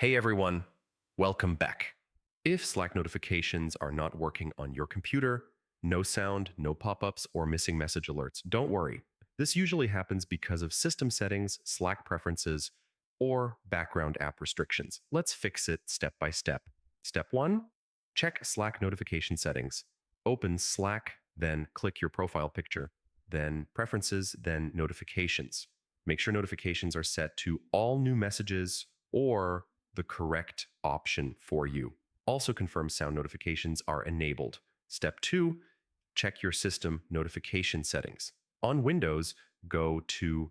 Hey everyone, welcome back. If Slack notifications are not working on your computer, no sound, no pop-ups, or missing message alerts, don't worry. This usually happens because of system settings, Slack preferences, or background app restrictions. Let's fix it step by step. Step 1, check Slack notification settings. Open Slack, then click your profile picture, then Preferences, then Notifications. Make sure notifications are set to all new messages or the correct option for you. Also confirm sound notifications are enabled. Step 2, check your system notification settings. On Windows, go to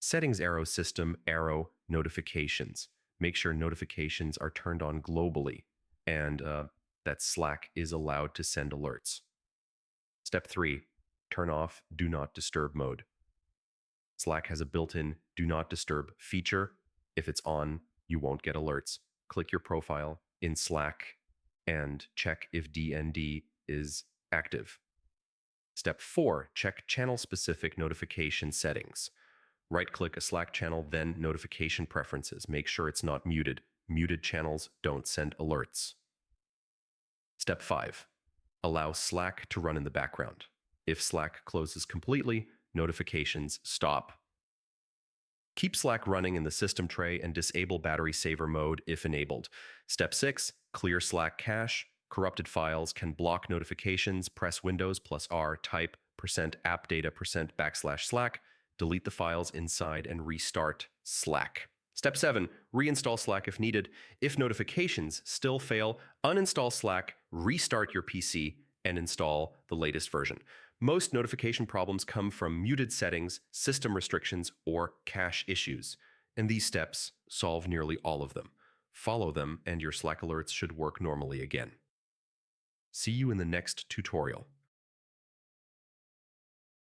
Settings arrow System arrow Notifications. Make sure notifications are turned on globally and that Slack is allowed to send alerts. Step 3, turn off Do Not Disturb mode. Slack has a built-in Do Not Disturb feature. If it's on, you won't get alerts. Click your profile in Slack and check if DND is active. Step 4, check channel-specific notification settings. Right-click a Slack channel, then Notification Preferences. Make sure it's not muted. Muted channels don't send alerts. Step 5, allow Slack to run in the background. If Slack closes completely, notifications stop. Keep Slack running in the system tray and disable battery saver mode if enabled. Step 6, clear Slack cache. Corrupted files can block notifications. Press Windows plus R, type %appdata%/Slack, delete the files inside and restart Slack. Step 7, reinstall Slack if needed. If notifications still fail, uninstall Slack, restart your PC, and install the latest version. Most notification problems come from muted settings, system restrictions, or cache issues, and these steps solve nearly all of them. Follow them, and your Slack alerts should work normally again. See you in the next tutorial.